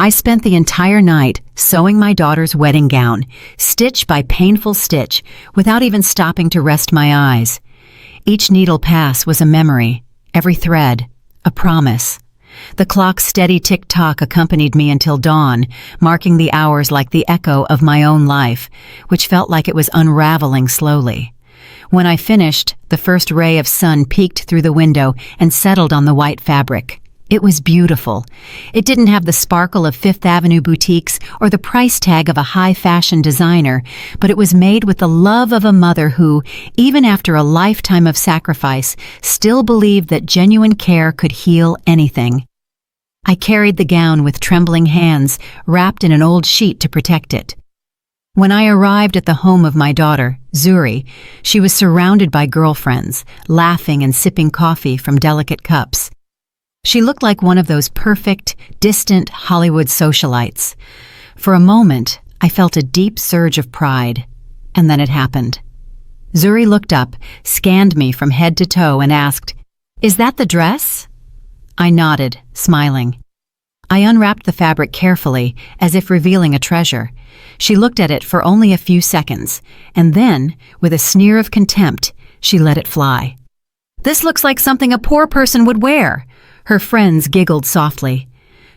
I spent the entire night sewing my daughter's wedding gown, stitch by painful stitch, without even stopping to rest my eyes. Each needle pass was a memory, every thread, a promise. The clock's steady tick-tock accompanied me until dawn, marking the hours like the echo of my own life, which felt like it was unraveling slowly. When I finished, the first ray of sun peeked through the window and settled on the white fabric. It was beautiful. It didn't have the sparkle of Fifth Avenue boutiques or the price tag of a high-fashion designer, but it was made with the love of a mother who, even after a lifetime of sacrifice, still believed that genuine care could heal anything. I carried the gown with trembling hands, wrapped in an old sheet to protect it. When I arrived at the home of my daughter, Zuri, she was surrounded by girlfriends, laughing and sipping coffee from delicate cups. She looked like one of those perfect, distant Hollywood socialites. For a moment, I felt a deep surge of pride, and then it happened. Zuri looked up, scanned me from head to toe, and asked, "Is that the dress?" I nodded, smiling. I unwrapped the fabric carefully, as if revealing a treasure. She looked at it for only a few seconds, and then, with a sneer of contempt, she let it fly. "This looks like something a poor person would wear." Her friends giggled softly.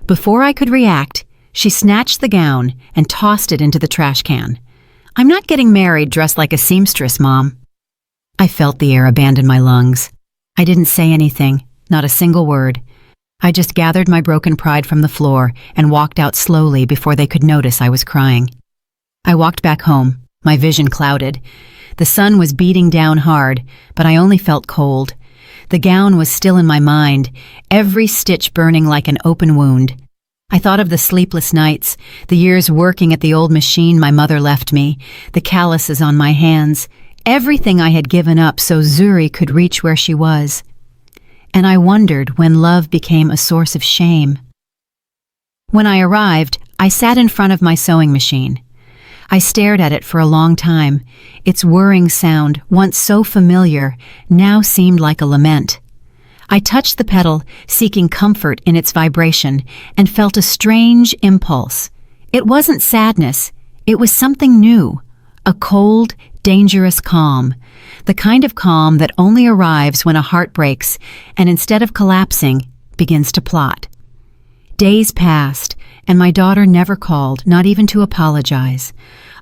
Before I could react, she snatched the gown and tossed it into the trash can. "I'm not getting married dressed like a seamstress, Mom." I felt the air abandon my lungs. I didn't say anything, not a single word. I just gathered my broken pride from the floor and walked out slowly before they could notice I was crying. I walked back home, my vision clouded. The sun was beating down hard, but I only felt cold. The gown was still in my mind, every stitch burning like an open wound. I thought of the sleepless nights, the years working at the old machine my mother left me, the calluses on my hands, everything I had given up so Zuri could reach where she was. And I wondered when love became a source of shame. When I arrived, I sat in front of my sewing machine. I stared at it for a long time. Its whirring sound, once so familiar, now seemed like a lament. I touched the pedal, seeking comfort in its vibration, and felt a strange impulse. It wasn't sadness. It was something new, a cold, dangerous calm, the kind of calm that only arrives when a heart breaks and instead of collapsing, begins to plot. Days passed, and my daughter never called, not even to apologize.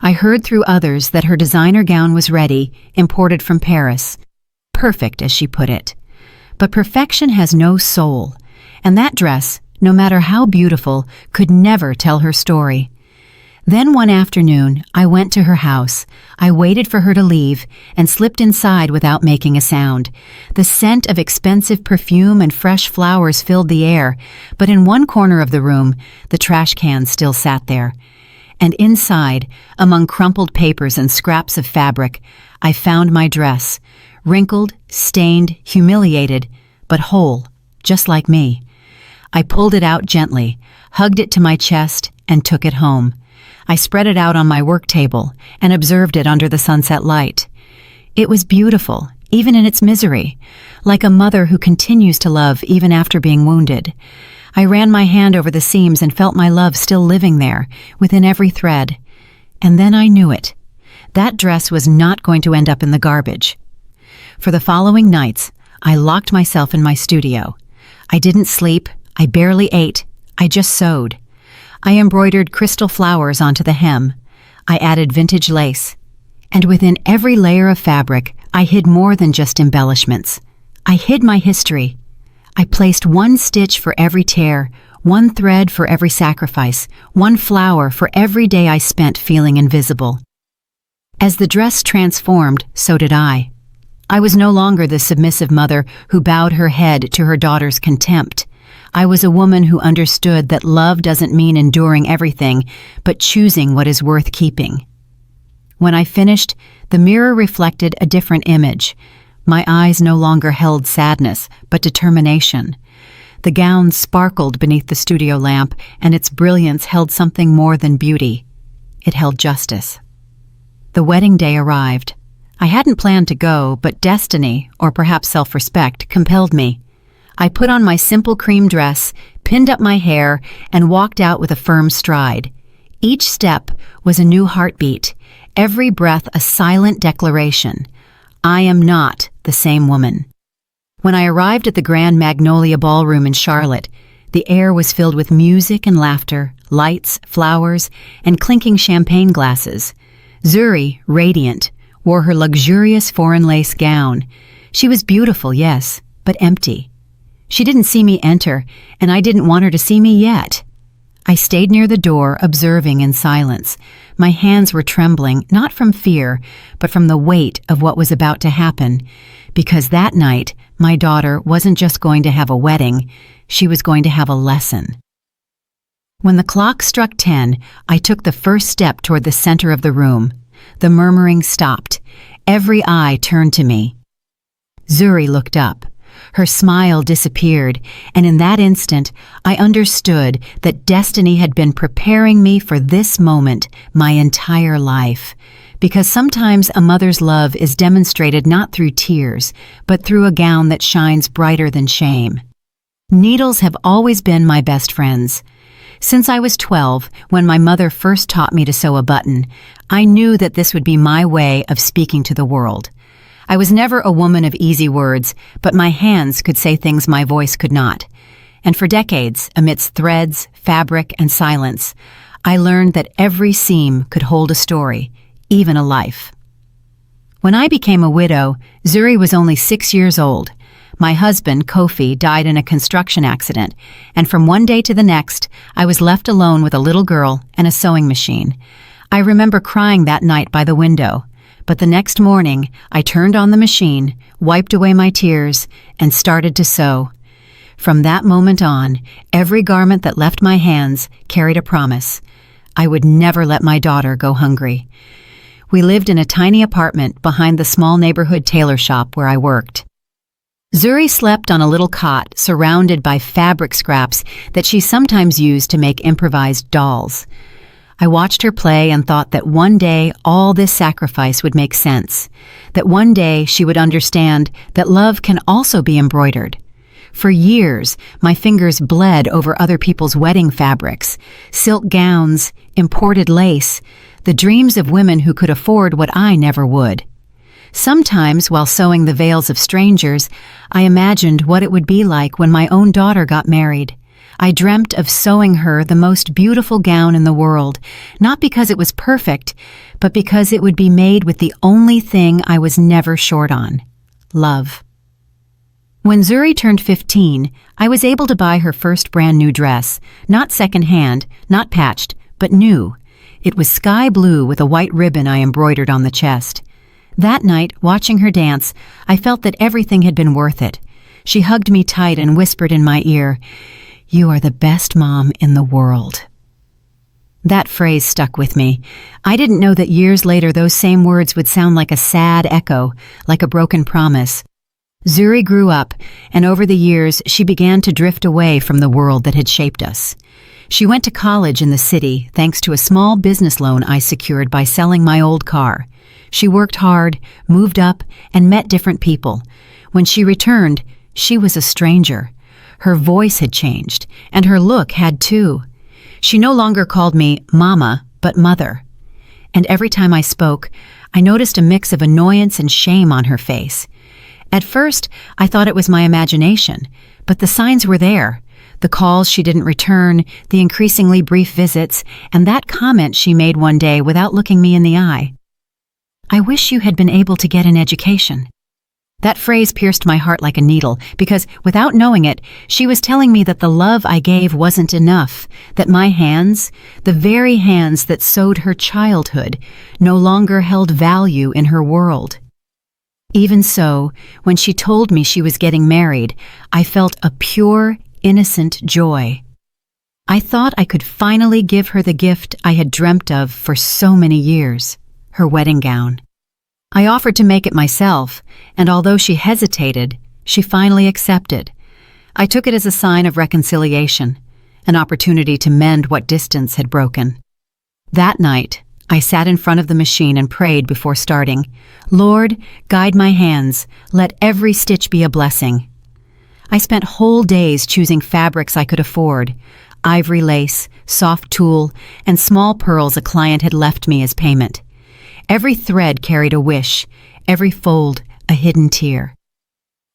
I heard through others that her designer gown was ready, imported from Paris. Perfect, as she put it. But perfection has no soul, and that dress, no matter how beautiful, could never tell her story. Then one afternoon, I went to her house. I waited for her to leave and slipped inside without making a sound. The scent of expensive perfume and fresh flowers filled the air, but in one corner of the room, the trash can still sat there. And inside, among crumpled papers and scraps of fabric, I found my dress, wrinkled, stained, humiliated, but whole, just like me. I pulled it out gently, hugged it to my chest, and took it home. I spread it out on my work table and observed it under the sunset light. It was beautiful, even in its misery, like a mother who continues to love even after being wounded. I ran my hand over the seams and felt my love still living there, within every thread. And then I knew it. That dress was not going to end up in the garbage. For the following nights, I locked myself in my studio. I didn't sleep, I barely ate, I just sewed. I embroidered crystal flowers onto the hem. I added vintage lace. And within every layer of fabric, I hid more than just embellishments. I hid my history. I placed one stitch for every tear, one thread for every sacrifice, one flower for every day I spent feeling invisible. As the dress transformed, so did I. I was no longer the submissive mother who bowed her head to her daughter's contempt. I was a woman who understood that love doesn't mean enduring everything, but choosing what is worth keeping. When I finished, the mirror reflected a different image. My eyes no longer held sadness, but determination. The gown sparkled beneath the studio lamp, and its brilliance held something more than beauty. It held justice. The wedding day arrived. I hadn't planned to go, but destiny, or perhaps self-respect, compelled me. I put on my simple cream dress, pinned up my hair, and walked out with a firm stride. Each step was a new heartbeat, every breath a silent declaration. I am not the same woman. When I arrived at the Grand Magnolia Ballroom in Charlotte, the air was filled with music and laughter, lights, flowers, and clinking champagne glasses. Zuri, radiant, wore her luxurious foreign lace gown. She was beautiful, yes, but empty. She didn't see me enter, and I didn't want her to see me yet. I stayed near the door, observing in silence. My hands were trembling, not from fear, but from the weight of what was about to happen, because that night, my daughter wasn't just going to have a wedding, she was going to have a lesson. When the clock struck 10, I took the first step toward the center of the room. The murmuring stopped. Every eye turned to me. Zuri looked up. Her smile disappeared, and in that instant, I understood that destiny had been preparing me for this moment my entire life. Because sometimes a mother's love is demonstrated not through tears, but through a gown that shines brighter than shame. Needles have always been my best friends. Since I was 12, when my mother first taught me to sew a button, I knew that this would be my way of speaking to the world. I was never a woman of easy words, but my hands could say things my voice could not. And for decades, amidst threads, fabric, and silence, I learned that every seam could hold a story, even a life. When I became a widow, Zuri was only 6 years old. My husband, Kofi, died in a construction accident, and from one day to the next, I was left alone with a little girl and a sewing machine. I remember crying that night by the window, but the next morning, I turned on the machine, wiped away my tears, and started to sew. From that moment on, every garment that left my hands carried a promise. I would never let my daughter go hungry. We lived in a tiny apartment behind the small neighborhood tailor shop where I worked. Zuri slept on a little cot surrounded by fabric scraps that she sometimes used to make improvised dolls. I watched her play and thought that one day all this sacrifice would make sense, that one day she would understand that love can also be embroidered. For years, my fingers bled over other people's wedding fabrics, silk gowns, imported lace, the dreams of women who could afford what I never would. Sometimes, while sewing the veils of strangers, I imagined what it would be like when my own daughter got married. I dreamt of sewing her the most beautiful gown in the world, not because it was perfect, but because it would be made with the only thing I was never short on: love. When Zuri turned 15, I was able to buy her first brand new dress, not secondhand, not patched, but new. It was sky blue with a white ribbon I embroidered on the chest. That night, watching her dance, I felt that everything had been worth it. She hugged me tight and whispered in my ear, "You are the best mom in the world." That phrase stuck with me. I didn't know that years later those same words would sound like a sad echo, like a broken promise. Zuri grew up, and over the years she began to drift away from the world that had shaped us. She went to college in the city thanks to a small business loan I secured by selling my old car. She worked hard, moved up, and met different people. When she returned, she was a stranger. Her voice had changed, and her look had too. She no longer called me Mama, but Mother. And every time I spoke, I noticed a mix of annoyance and shame on her face. At first, I thought it was my imagination, but the signs were there. The calls she didn't return, the increasingly brief visits, and that comment she made one day without looking me in the eye. "I wish you had been able to get an education." That phrase pierced my heart like a needle, because without knowing it, she was telling me that the love I gave wasn't enough, that my hands, the very hands that sewed her childhood, no longer held value in her world. Even so, when she told me she was getting married, I felt a pure, innocent joy. I thought I could finally give her the gift I had dreamt of for so many years, her wedding gown. I offered to make it myself, and although she hesitated, she finally accepted. I took it as a sign of reconciliation, an opportunity to mend what distance had broken. That night, I sat in front of the machine and prayed before starting, "Lord, guide my hands, let every stitch be a blessing." I spent whole days choosing fabrics I could afford: ivory lace, soft tulle, and small pearls a client had left me as payment. Every thread carried a wish, every fold a hidden tear.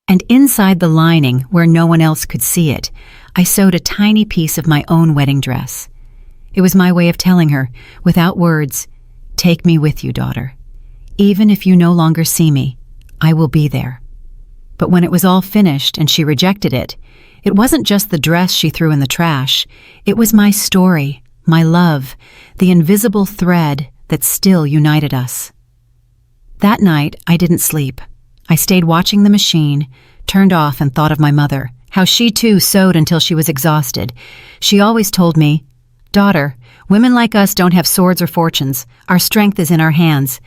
And inside the lining, where no one else could see it, I sewed a tiny piece of my own wedding dress. It was my way of telling her, without words, "Take me with you, daughter. Even if you no longer see me, I will be there." But when it was all finished and she rejected it, it wasn't just the dress she threw in the trash. It was my story, my love, the invisible thread that still united us. That night, I didn't sleep. I stayed watching the machine, turned off and thought of my mother, how she too sewed until she was exhausted. She always told me, "Daughter, women like us don't have swords or fortunes. Our strength is in our hands."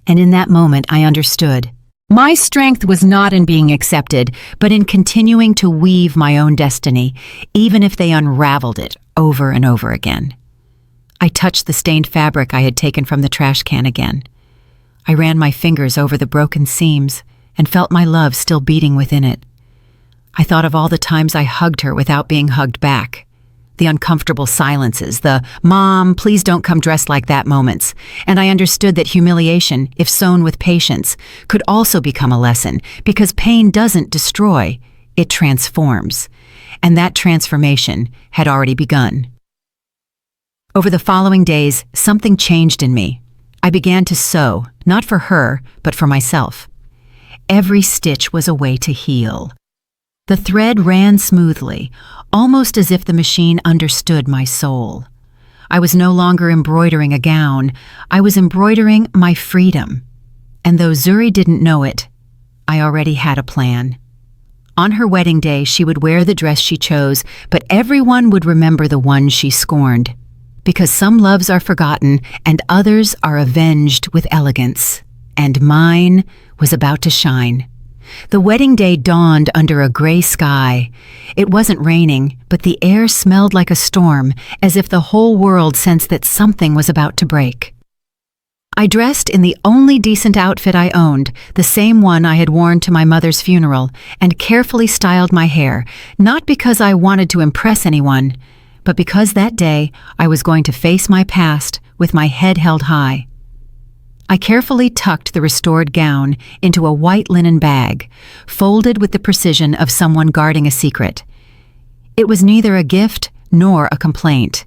And in that moment, I understood. My strength was not in being accepted, but in continuing to weave my own destiny, even if they unraveled it over and over again. I touched the stained fabric I had taken from the trash can again. I ran my fingers over the broken seams and felt my love still beating within it. I thought of all the times I hugged her without being hugged back. The uncomfortable silences, the "Mom, please don't come dressed like that" moments. And I understood that humiliation, if sown with patience, could also become a lesson, because pain doesn't destroy, it transforms. And that transformation had already begun. Over the following days, something changed in me. I began to sew, not for her, but for myself. Every stitch was a way to heal. The thread ran smoothly, almost as if the machine understood my soul. I was no longer embroidering a gown, I was embroidering my freedom. And though Zuri didn't know it, I already had a plan. On her wedding day, she would wear the dress she chose, but everyone would remember the one she scorned. Because some loves are forgotten and others are avenged with elegance. And mine was about to shine. The wedding day dawned under a gray sky. It wasn't raining, but the air smelled like a storm, as if the whole world sensed that something was about to break. I dressed in the only decent outfit I owned, the same one I had worn to my mother's funeral, and carefully styled my hair, not because I wanted to impress anyone, but because that day I was going to face my past with my head held high. I carefully tucked the restored gown into a white linen bag, folded with the precision of someone guarding a secret. It was neither a gift nor a complaint.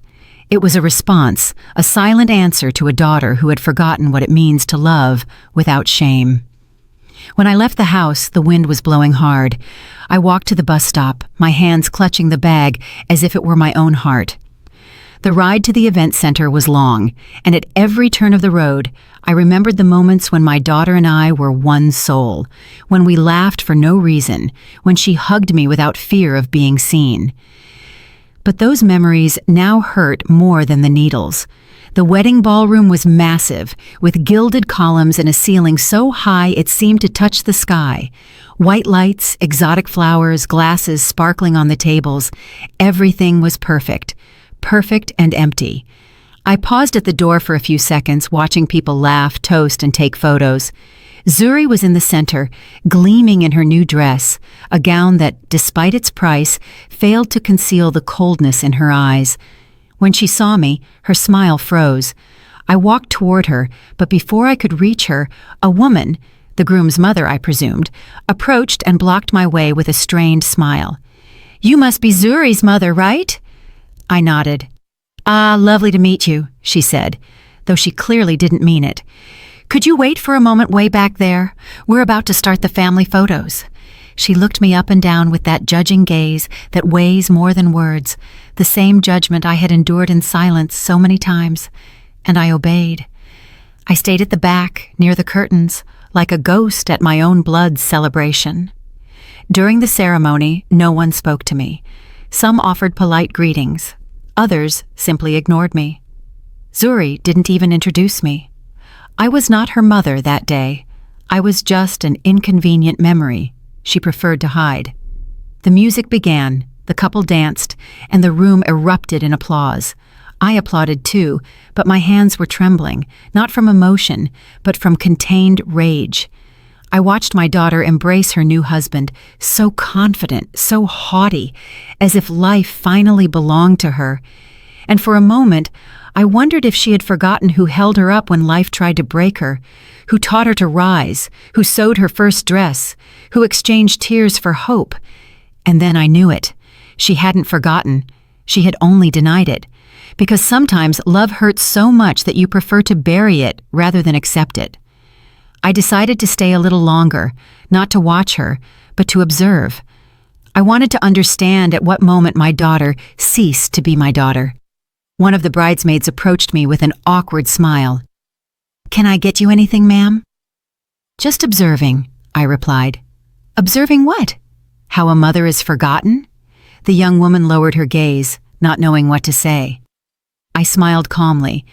It was a response, a silent answer to a daughter who had forgotten what it means to love without shame. When I left the house, the wind was blowing hard. I walked to the bus stop, my hands clutching the bag as if it were my own heart. The ride to the event center was long, and at every turn of the road, I remembered the moments when my daughter and I were one soul, when we laughed for no reason, when she hugged me without fear of being seen. But those memories now hurt more than the needles. The wedding ballroom was massive, with gilded columns and a ceiling so high it seemed to touch the sky. White lights, exotic flowers, glasses sparkling on the tables. Everything was perfect. Perfect and empty. I paused at the door for a few seconds, watching people laugh, toast, and take photos. Zuri was in the center, gleaming in her new dress, a gown that, despite its price, failed to conceal the coldness in her eyes. When she saw me, her smile froze. I walked toward her, but before I could reach her, a woman, the groom's mother, I presumed, approached and blocked my way with a strained smile. "You must be Zuri's mother, right?" I nodded. "Ah, lovely to meet you," she said, though she clearly didn't mean it. "Could you wait for a moment way back there? We're about to start the family photos." She looked me up and down with that judging gaze that weighs more than words, the same judgment I had endured in silence so many times, and I obeyed. I stayed at the back, near the curtains, like a ghost at my own blood celebration. During the ceremony, no one spoke to me. Some offered polite greetings. Others simply ignored me. Zuri didn't even introduce me. I was not her mother that day. I was just an inconvenient memory she preferred to hide. The music began, the couple danced, and the room erupted in applause. I applauded too, but my hands were trembling, not from emotion, but from contained rage. I watched my daughter embrace her new husband, so confident, so haughty, as if life finally belonged to her. And for a moment, I wondered if she had forgotten who held her up when life tried to break her, who taught her to rise, who sewed her first dress, who exchanged tears for hope. And then I knew it. She hadn't forgotten. She had only denied it. Because sometimes love hurts so much that you prefer to bury it rather than accept it. I decided to stay a little longer, not to watch her, but to observe. I wanted to understand at what moment my daughter ceased to be my daughter. One of the bridesmaids approached me with an awkward smile. "Can I get you anything, ma'am?" "Just observing," I replied. "Observing what? How a mother is forgotten?" The young woman lowered her gaze, not knowing what to say. I smiled calmly.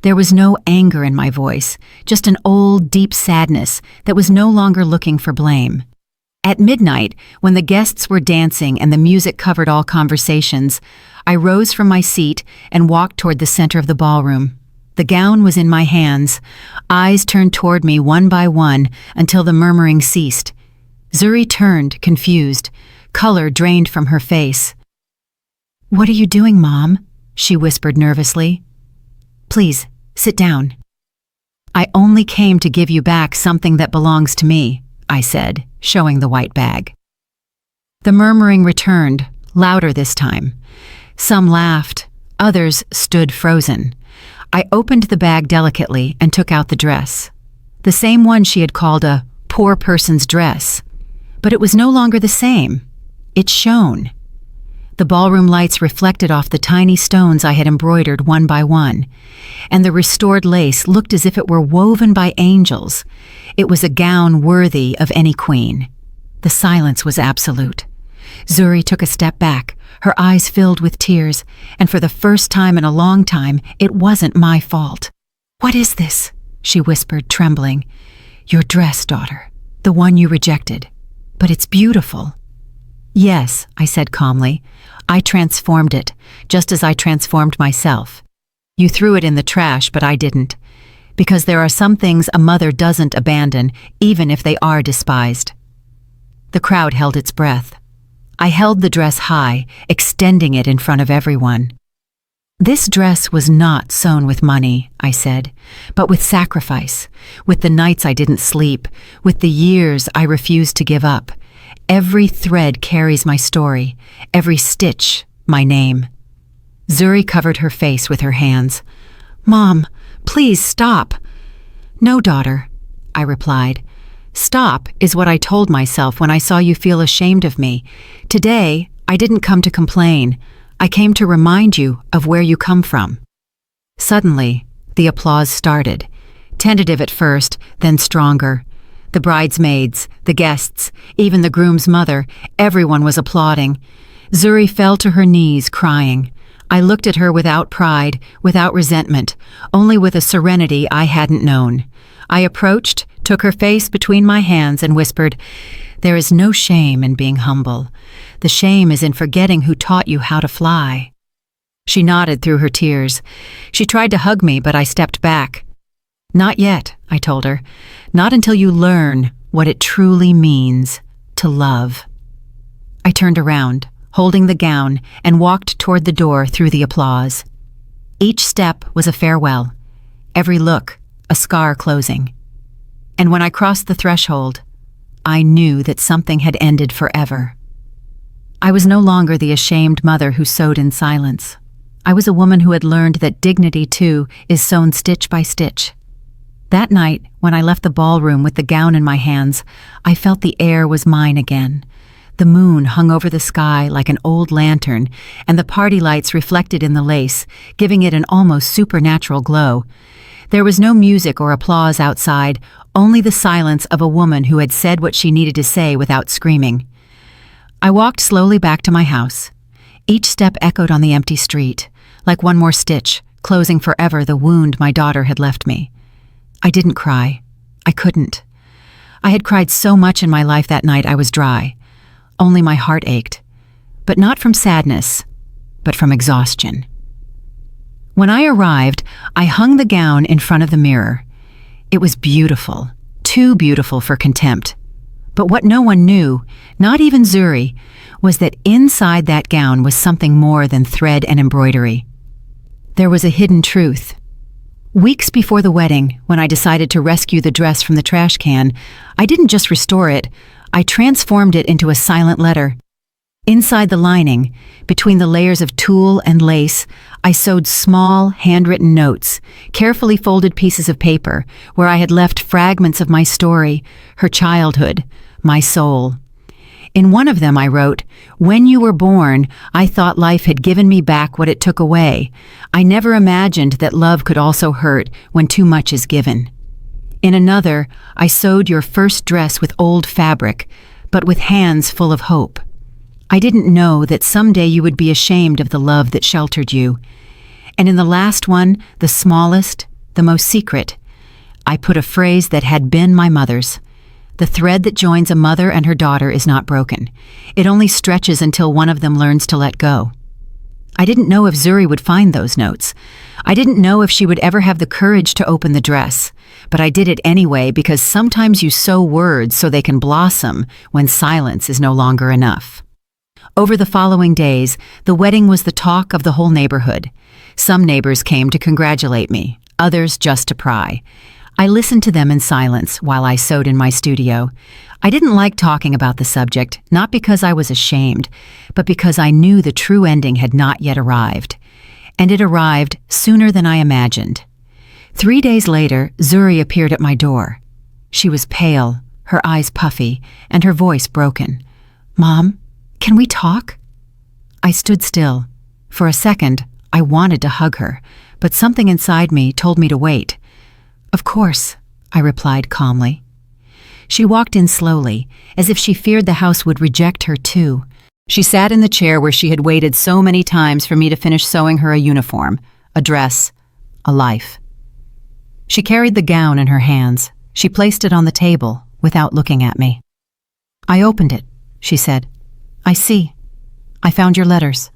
There was no anger in my voice, just an old, deep sadness that was no longer looking for blame. At midnight, when the guests were dancing and the music covered all conversations, I rose from my seat and walked toward the center of the ballroom. The gown was in my hands, eyes turned toward me one by one until the murmuring ceased. Zuri turned, confused. Color drained from her face. "What are you doing, Mom?" she whispered nervously. "Please, sit down." "I only came to give you back something that belongs to me," I said, showing the white bag. The murmuring returned, louder this time. Some laughed, others stood frozen. I opened the bag delicately and took out the dress. The same one she had called a poor person's dress. But it was no longer the same. It shone. The ballroom lights reflected off the tiny stones I had embroidered one by one, and the restored lace looked as if it were woven by angels. It was a gown worthy of any queen. The silence was absolute. Zuri took a step back, her eyes filled with tears, and for the first time in a long time, it wasn't my fault. "What is this?" she whispered, trembling. "Your dress, daughter, the one you rejected. But it's beautiful." "Yes," I said calmly. "I transformed it, just as I transformed myself. You threw it in the trash, but I didn't. Because there are some things a mother doesn't abandon, even if they are despised." The crowd held its breath. I held the dress high, extending it in front of everyone. "This dress was not sewn with money," I said, "but with sacrifice, with the nights I didn't sleep, with the years I refused to give up. Every thread carries my story, every stitch, my name." Zuri covered her face with her hands. "Mom, please stop." "No, daughter," I replied. "Stop is what I told myself when I saw you feel ashamed of me. Today, I didn't come to complain. I came to remind you of where you come from." Suddenly, the applause started, tentative at first, then stronger. The bridesmaids, the guests, even the groom's mother, everyone was applauding. Zuri fell to her knees, crying. I looked at her without pride, without resentment, only with a serenity I hadn't known. I approached, took her face between my hands, and whispered, "There is no shame in being humble. The shame is in forgetting who taught you how to fly." She nodded through her tears. She tried to hug me, but I stepped back. "Not yet," I told her. "Not until you learn what it truly means to love." I turned around, holding the gown, and walked toward the door through the applause. Each step was a farewell, every look a scar closing. And when I crossed the threshold, I knew that something had ended forever. I was no longer the ashamed mother who sewed in silence. I was a woman who had learned that dignity, too, is sewn stitch by stitch. That night, when I left the ballroom with the gown in my hands, I felt the air was mine again. The moon hung over the sky like an old lantern, and the party lights reflected in the lace, giving it an almost supernatural glow. There was no music or applause outside, only the silence of a woman who had said what she needed to say without screaming. I walked slowly back to my house. Each step echoed on the empty street, like one more stitch, closing forever the wound my daughter had left me. I didn't cry. I couldn't. I had cried so much in my life that night I was dry. Only my heart ached. But not from sadness, but from exhaustion. When I arrived, I hung the gown in front of the mirror. It was beautiful, too beautiful for contempt. But what no one knew, not even Zuri, was that inside that gown was something more than thread and embroidery. There was a hidden truth. Weeks before the wedding, when I decided to rescue the dress from the trash can, I didn't just restore it, I transformed it into a silent letter. Inside the lining, between the layers of tulle and lace, I sewed small, handwritten notes, carefully folded pieces of paper, where I had left fragments of my story, her childhood, my soul. In one of them I wrote, "When you were born, I thought life had given me back what it took away. I never imagined that love could also hurt when too much is given." In another, I sewed your first dress with old fabric, but with hands full of hope. I didn't know that someday you would be ashamed of the love that sheltered you. And in the last one, the smallest, the most secret, I put a phrase that had been my mother's. The thread that joins a mother and her daughter is not broken. It only stretches until one of them learns to let go. I didn't know if Zuri would find those notes. I didn't know if she would ever have the courage to open the dress. But I did it anyway because sometimes you sow words so they can blossom when silence is no longer enough. Over the following days, the wedding was the talk of the whole neighborhood. Some neighbors came to congratulate me, others just to pry. I listened to them in silence while I sewed in my studio. I didn't like talking about the subject, not because I was ashamed, but because I knew the true ending had not yet arrived. And it arrived sooner than I imagined. 3 days later, Zuri appeared at my door. She was pale, her eyes puffy, and her voice broken. "Mom, can we talk?" I stood still. For a second, I wanted to hug her, but something inside me told me to wait. "Of course," I replied calmly. She walked in slowly, as if she feared the house would reject her too. She sat in the chair where she had waited so many times for me to finish sewing her a uniform, a dress, a life. She carried the gown in her hands. She placed it on the table without looking at me. "I opened it," she said. "I see. I found your letters."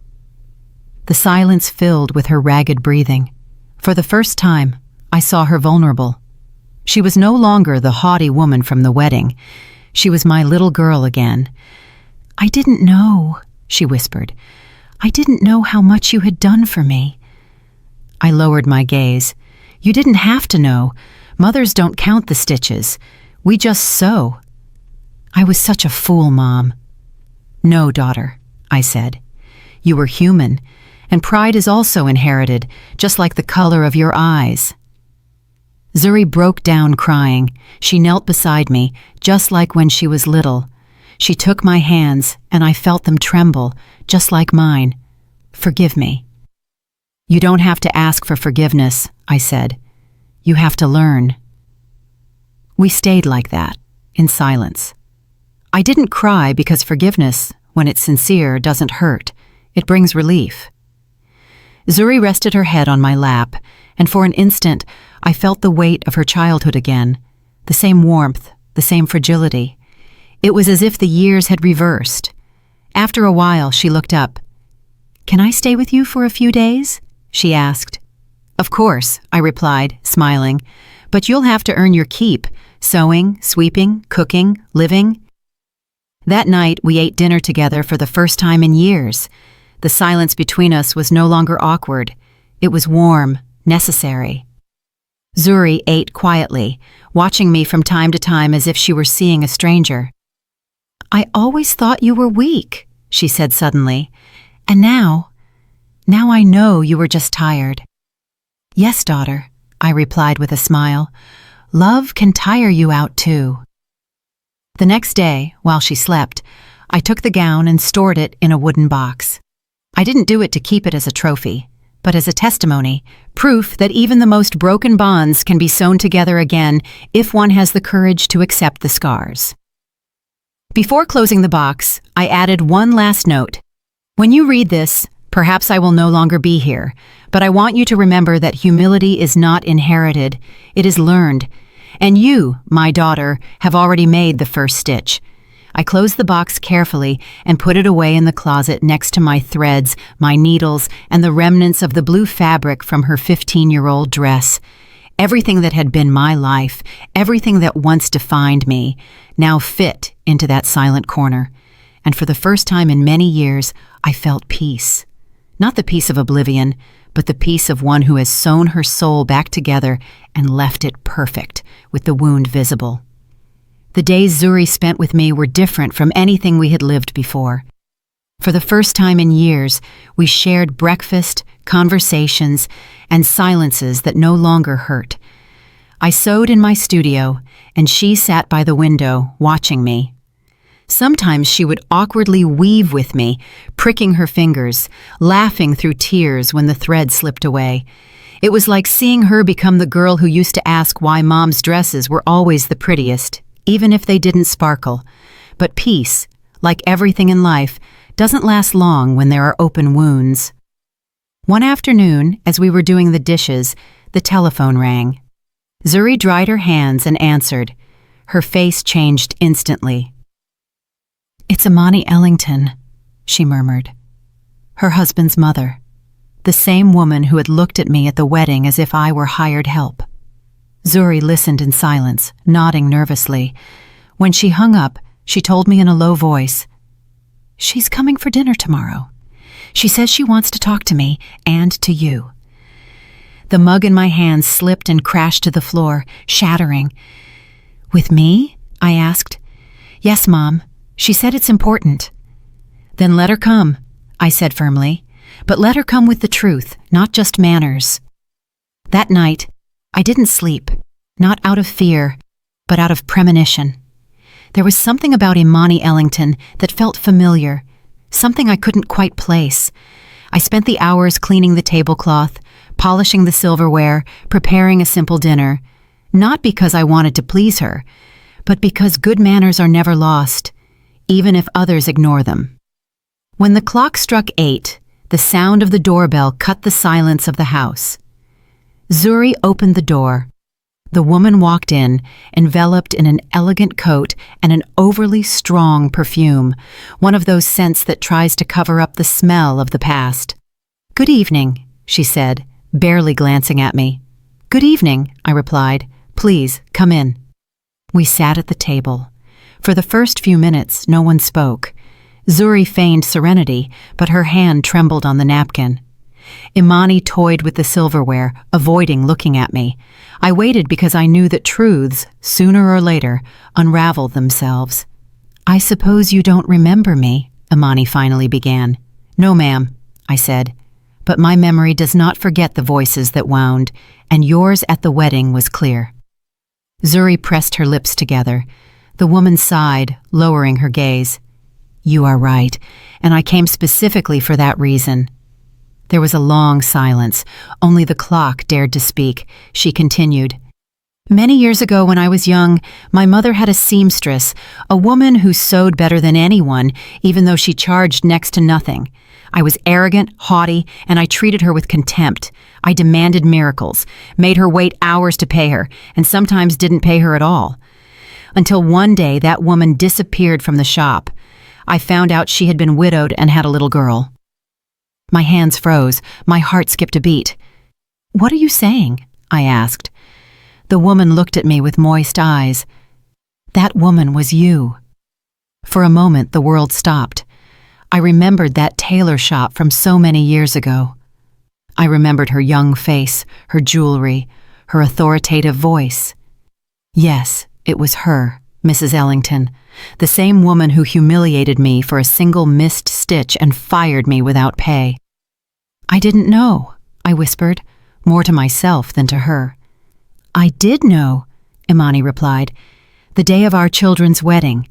The silence filled with her ragged breathing. For the first time, I saw her vulnerable. She was no longer the haughty woman from the wedding. She was my little girl again. "I didn't know," she whispered. "I didn't know how much you had done for me." I lowered my gaze. "You didn't have to know. Mothers don't count the stitches. We just sew." "I was such a fool, Mom." "No, daughter," I said. "You were human, and pride is also inherited, just like the color of your eyes." Zuri broke down crying. She knelt beside me, just like when she was little. She took my hands, and I felt them tremble, just like mine. "Forgive me." "You don't have to ask for forgiveness," I said. "You have to learn." We stayed like that, in silence. I didn't cry because forgiveness, when it's sincere, doesn't hurt. It brings relief. Zuri rested her head on my lap, and for an instant, I felt the weight of her childhood again, the same warmth, the same fragility. It was as if the years had reversed. After a while, she looked up. "Can I stay with you for a few days?" she asked. "Of course," I replied, smiling, "but you'll have to earn your keep, sewing, sweeping, cooking, living." That night, we ate dinner together for the first time in years. The silence between us was no longer awkward. It was warm, necessary. Zuri ate quietly, watching me from time to time as if she were seeing a stranger. "I always thought you were weak," she said suddenly. "And now I know you were just tired." "Yes, daughter," I replied with a smile. "Love can tire you out too." The next day, while she slept, I took the gown and stored it in a wooden box. I didn't do it to keep it as a trophy, but as a testimony, proof that even the most broken bonds can be sewn together again if one has the courage to accept the scars. Before closing the box, I added one last note. When you read this, perhaps I will no longer be here, but I want you to remember that humility is not inherited, it is learned. And you, my daughter, have already made the first stitch. I closed the box carefully and put it away in the closet next to my threads, my needles, and the remnants of the blue fabric from her 15-year-old dress. Everything that had been my life, everything that once defined me, now fit into that silent corner. And for the first time in many years, I felt peace. Not the peace of oblivion, but the peace of one who has sewn her soul back together and left it perfect, with the wound visible. The days Zuri spent with me were different from anything we had lived before. For the first time in years, we shared breakfast, conversations, and silences that no longer hurt. I sewed in my studio, and she sat by the window, watching me. Sometimes she would awkwardly weave with me, pricking her fingers, laughing through tears when the thread slipped away. It was like seeing her become the girl who used to ask why Mom's dresses were always the prettiest, even if they didn't sparkle. But peace, like everything in life, doesn't last long when there are open wounds. One afternoon, as we were doing the dishes, the telephone rang. Zuri dried her hands and answered. Her face changed instantly. "It's Imani Ellington," she murmured. Her husband's mother. The same woman who had looked at me at the wedding as if I were hired help. Zuri listened in silence, nodding nervously. When she hung up, she told me in a low voice, "She's coming for dinner tomorrow. She says she wants to talk to me and to you." The mug in my hand slipped and crashed to the floor, shattering. "With me?" I asked. "Yes, Mom. She said it's important." "Then let her come," I said firmly. "But let her come with the truth, not just manners." That night, I didn't sleep, not out of fear, but out of premonition. There was something about Imani Ellington that felt familiar, something I couldn't quite place. I spent the hours cleaning the tablecloth, polishing the silverware, preparing a simple dinner, not because I wanted to please her, but because good manners are never lost, even if others ignore them. When the clock struck 8, the sound of the doorbell cut the silence of the house. Zuri opened the door. The woman walked in, enveloped in an elegant coat and an overly strong perfume, one of those scents that tries to cover up the smell of the past. "Good evening," she said, barely glancing at me. "Good evening," I replied. "Please, come in." We sat at the table. For the first few minutes, no one spoke. Zuri feigned serenity, but her hand trembled on the napkin. Imani toyed with the silverware, avoiding looking at me. I waited because I knew that truths, sooner or later, unravel themselves. "I suppose you don't remember me," Imani finally began. "No, ma'am," I said. "But my memory does not forget the voices that wound, and yours at the wedding was clear." Zuri pressed her lips together. The woman sighed, lowering her gaze. "You are right, and I came specifically for that reason." There was a long silence. Only the clock dared to speak. She continued. "Many years ago when I was young, my mother had a seamstress, a woman who sewed better than anyone, even though she charged next to nothing. I was arrogant, haughty, and I treated her with contempt. I demanded miracles, made her wait hours to pay her, and sometimes didn't pay her at all. Until one day that woman disappeared from the shop. I found out she had been widowed and had a little girl." My hands froze. My heart skipped a beat. "What are you saying?" I asked. The woman looked at me with moist eyes. "That woman was you." For a moment, the world stopped. I remembered that tailor shop from so many years ago. I remembered her young face, her jewelry, her authoritative voice. Yes, it was her, Mrs. Ellington, the same woman who humiliated me for a single missed stitch and fired me without pay. "I didn't know," I whispered, more to myself than to her. "I did know," Imani replied, "the day of our children's wedding.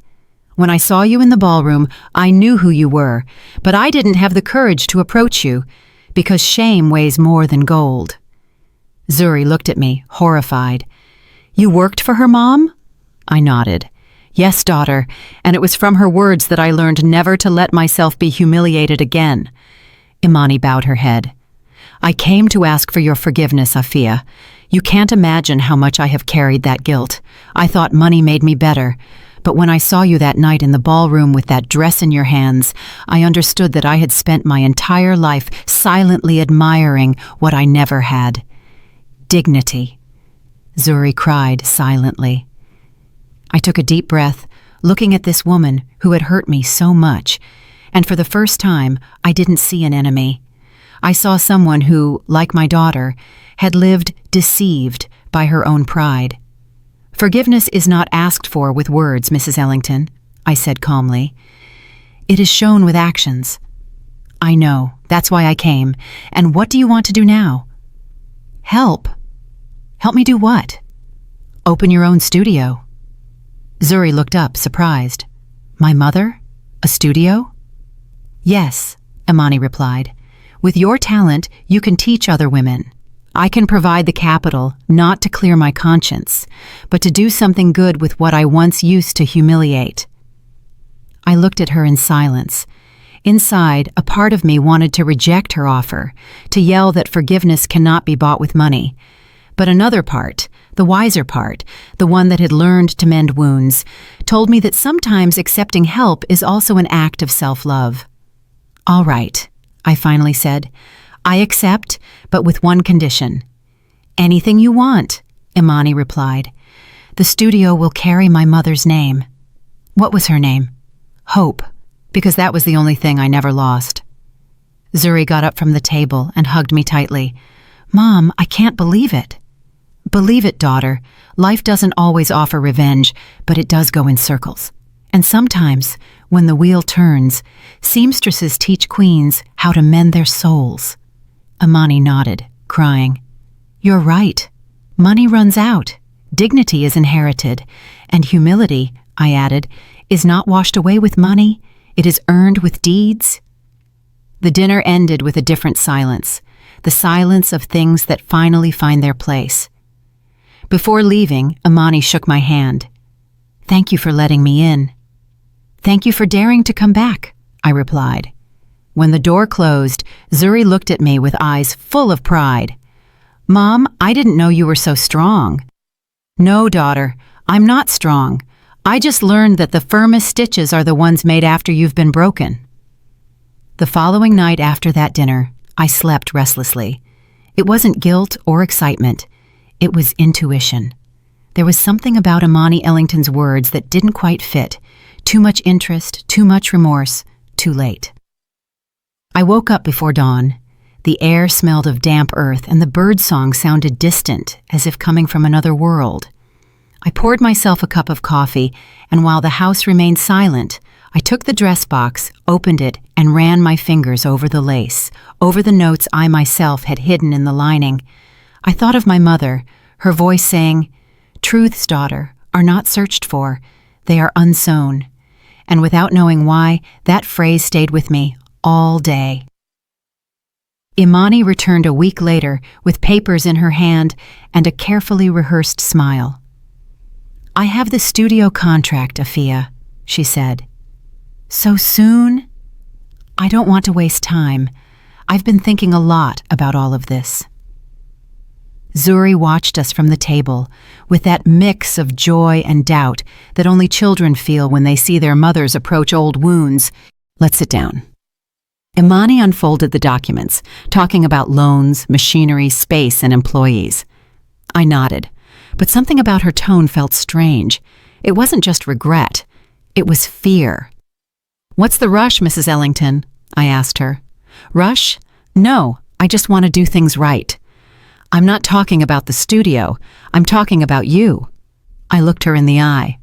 When I saw you in the ballroom, I knew who you were, but I didn't have the courage to approach you, because shame weighs more than gold." Zuri looked at me, horrified. "You worked for her, Mom?" I nodded. "Yes, daughter, and it was from her words that I learned never to let myself be humiliated again." Imani bowed her head. "I came to ask for your forgiveness, Afia. You can't imagine how much I have carried that guilt. I thought money made me better. But when I saw you that night in the ballroom with that dress in your hands, I understood that I had spent my entire life silently admiring what I never had. Dignity. Zuri cried silently. I took a deep breath, looking at this woman who had hurt me so much, and for the first time, I didn't see an enemy. I saw someone who, like my daughter, had lived deceived by her own pride. "Forgiveness is not asked for with words, Mrs. Ellington," I said calmly. "It is shown with actions." "I know. That's why I came. And what do you want to do now?" "Help." "Help me do what?" "Open your own studio." Zuri looked up, surprised. "My mother? A studio?" "Yes," Imani replied. "With your talent, you can teach other women. I can provide the capital, not to clear my conscience, but to do something good with what I once used to humiliate." I looked at her in silence. Inside, a part of me wanted to reject her offer, to yell that forgiveness cannot be bought with money. But another part, the wiser part, the one that had learned to mend wounds, told me that sometimes accepting help is also an act of self-love. "All right," I finally said. "I accept, but with one condition." "Anything you want," Imani replied. "The studio will carry my mother's name." "What was her name?" "Hope, because that was the only thing I never lost." Zuri got up from the table and hugged me tightly. "Mom, I can't believe it." "Believe it, daughter. Life doesn't always offer revenge, but it does go in circles. And sometimes, when the wheel turns, seamstresses teach queens how to mend their souls." Imani nodded, crying. "You're right. Money runs out. Dignity is inherited. And humility," I added, "is not washed away with money. It is earned with deeds." The dinner ended with a different silence, the silence of things that finally find their place. Before leaving, Imani shook my hand. "Thank you for letting me in." "Thank you for daring to come back," I replied. When the door closed, Zuri looked at me with eyes full of pride. "Mom, I didn't know you were so strong." "No, daughter, I'm not strong. I just learned that the firmest stitches are the ones made after you've been broken." The following night after that dinner, I slept restlessly. It wasn't guilt or excitement. It was intuition. There was something about Imani Ellington's words that didn't quite fit. Too much interest, too much remorse, too late. I woke up before dawn. The air smelled of damp earth and the bird song sounded distant, as if coming from another world. I poured myself a cup of coffee, and while the house remained silent, I took the dress box, opened it, and ran my fingers over the lace, over the notes I myself had hidden in the lining. I thought of my mother, her voice saying, "Truths, daughter, are not searched for. They are unsewn." And without knowing why, that phrase stayed with me all day. Imani returned a week later with papers in her hand and a carefully rehearsed smile. "I have the studio contract, Afia," she said. "So soon?" "I don't want to waste time. I've been thinking a lot about all of this." Zuri watched us from the table, with that mix of joy and doubt that only children feel when they see their mothers approach old wounds. "Let's sit down." Imani unfolded the documents, talking about loans, machinery, space, and employees. I nodded, but something about her tone felt strange. It wasn't just regret, it was fear. "What's the rush, Mrs. Ellington?" I asked her. "Rush? No, I just want to do things right. I'm not talking about the studio, I'm talking about you." I looked her in the eye.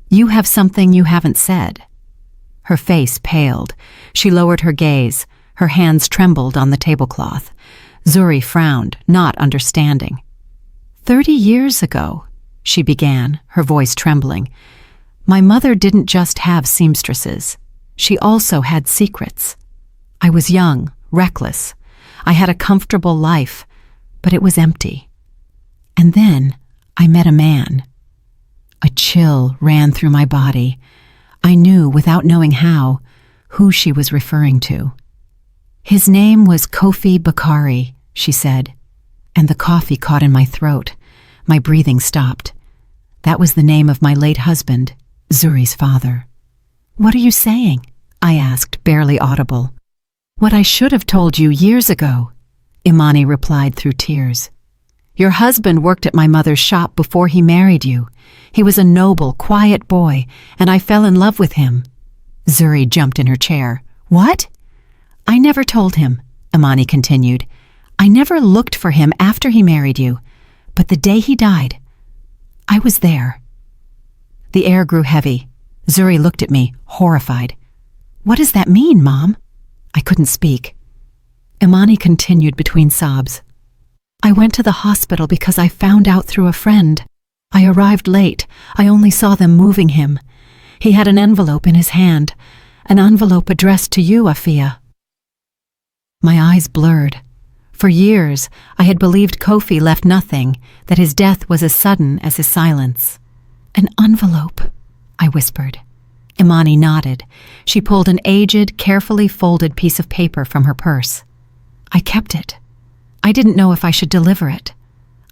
"You have something you haven't said." Her face paled. She lowered her gaze. Her hands trembled on the tablecloth. Zuri frowned, not understanding. 30 years ago," she began, her voice trembling, "my mother didn't just have seamstresses. She also had secrets. I was young, reckless. I had a comfortable life, but it was empty. And then I met a man. A chill ran through my body. I knew, without knowing how, who she was referring to. His name was Kofi Bakari, she said, and the coffee caught in my throat. My breathing stopped. That was the name of my late husband, Zuri's father. "What are you saying?" I asked, barely audible. "What I should have told you years ago," Imani replied through tears. Your husband worked at my mother's shop before he married you. He was a noble, quiet boy, and I fell in love with him." Zuri jumped in her chair. "What?" "I never told him," Imani continued. "I never looked for him after he married you. But the day he died, I was there." The air grew heavy. Zuri looked at me, horrified. "What does that mean, Mom?" I couldn't speak. Imani continued between sobs. "I went to the hospital because I found out through a friend. I arrived late. I only saw them moving him. He had an envelope in his hand, an envelope addressed to you, Afia." My eyes blurred. For years, I had believed Kofi left nothing, that his death was as sudden as his silence. "An envelope," I whispered. Imani nodded. She pulled an aged, carefully folded piece of paper from her purse. "I kept it. I didn't know if I should deliver it.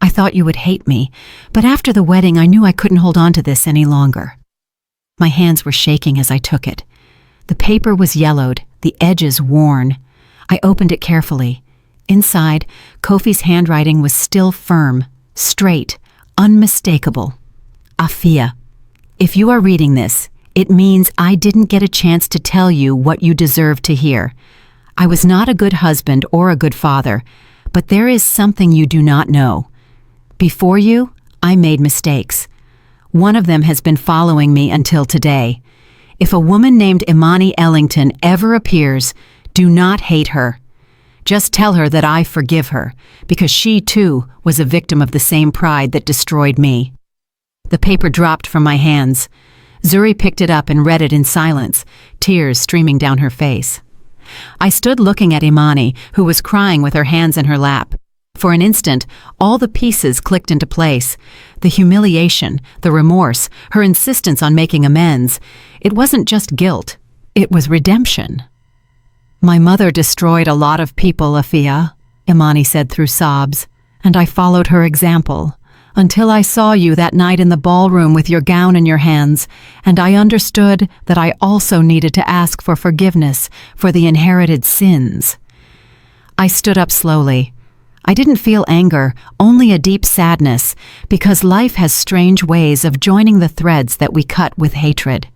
I thought you would hate me, but after the wedding I knew I couldn't hold on to this any longer." My hands were shaking as I took it. The paper was yellowed, the edges worn. I opened it carefully. Inside, Kofi's handwriting was still firm, straight, unmistakable. "Afia, if you are reading this, it means I didn't get a chance to tell you what you deserve to hear. I was not a good husband or a good father, but there is something you do not know. Before you, I made mistakes. One of them has been following me until today. If a woman named Imani Ellington ever appears, do not hate her. Just tell her that I forgive her, because she too was a victim of the same pride that destroyed me." The paper dropped from my hands. Zuri picked it up and read it in silence, tears streaming down her face. I stood looking at Imani, who was crying with her hands in her lap. For an instant, all the pieces clicked into place. The humiliation, the remorse, her insistence on making amends. It wasn't just guilt, it was redemption. "My mother destroyed a lot of people, Afia," Imani said through sobs, "and I followed her example, until I saw you that night in the ballroom with your gown in your hands, and I understood that I also needed to ask for forgiveness for the inherited sins." I stood up slowly. I didn't feel anger, only a deep sadness, because life has strange ways of joining the threads that we cut with hatred.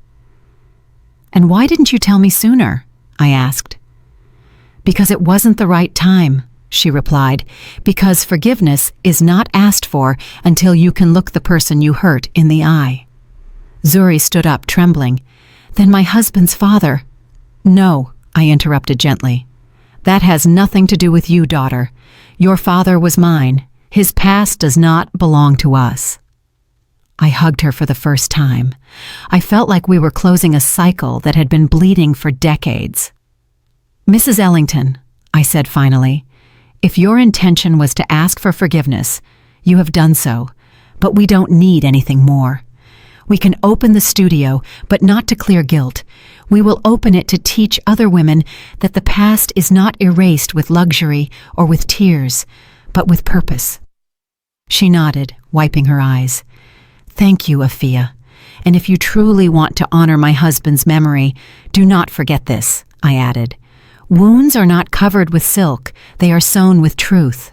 "And why didn't you tell me sooner?" I asked. "Because it wasn't the right time," she replied, "because forgiveness is not asked for until you can look the person you hurt in the eye." Zuri stood up, trembling. "Then my husband's father—" "No," I interrupted gently. "That has nothing to do with you, daughter. Your father was mine. His past does not belong to us." I hugged her for the first time. I felt like we were closing a cycle that had been bleeding for decades. "Mrs. Ellington," I said finally, "if your intention was to ask for forgiveness, you have done so, but we don't need anything more. We can open the studio, but not to clear guilt. We will open it to teach other women that the past is not erased with luxury or with tears, but with purpose." She nodded, wiping her eyes. "Thank you, Afia. And if you truly want to honor my husband's memory, do not forget this," I added. "Wounds are not covered with silk, they are sewn with truth."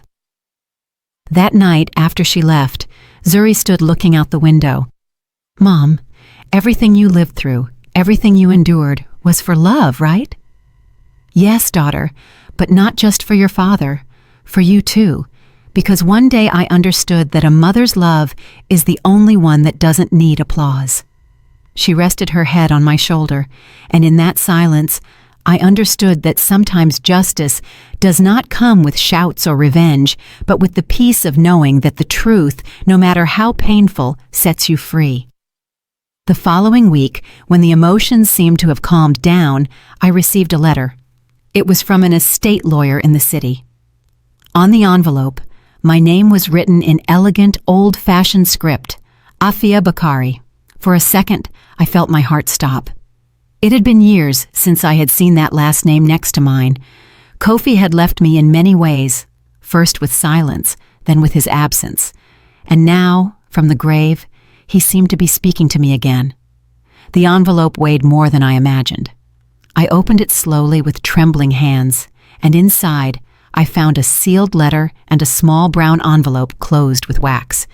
That night, after she left, Zuri stood looking out the window. "Mom, everything you lived through, everything you endured, was for love, right?" "Yes, daughter, but not just for your father, for you too, because one day I understood that a mother's love is the only one that doesn't need applause." She rested her head on my shoulder, and in that silence, I understood that sometimes justice does not come with shouts or revenge, but with the peace of knowing that the truth, no matter how painful, sets you free. The following week, when the emotions seemed to have calmed down, I received a letter. It was from an estate lawyer in the city. On the envelope, my name was written in elegant, old-fashioned script, Afia Bakari. For a second, I felt my heart stop. It had been years since I had seen that last name next to mine. Kofi had left me in many ways, first with silence, then with his absence. And now, from the grave, he seemed to be speaking to me again. The envelope weighed more than I imagined. I opened it slowly with trembling hands, and inside, I found a sealed letter and a small brown envelope closed with wax.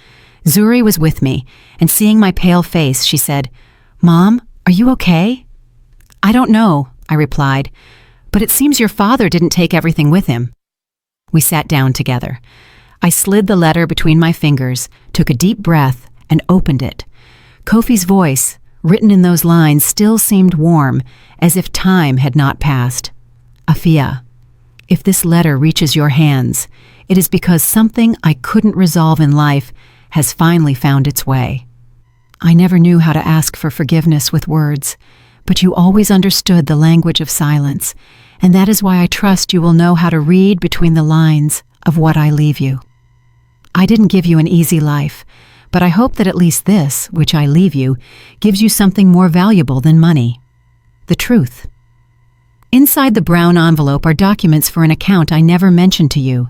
Zuri was with me, and seeing my pale face, she said, "Mom, are you okay?" "I don't know," I replied, "but it seems your father didn't take everything with him." We sat down together. I slid the letter between my fingers, took a deep breath, and opened it. Kofi's voice, written in those lines, still seemed warm, as if time had not passed. "Afia, if this letter reaches your hands, it is because something I couldn't resolve in life has finally found its way. I never knew how to ask for forgiveness with words, but you always understood the language of silence, and that is why I trust you will know how to read between the lines of what I leave you. I didn't give you an easy life, but I hope that at least this, which I leave you, gives you something more valuable than money: the truth." Inside the brown envelope are documents for an account I never mentioned to you.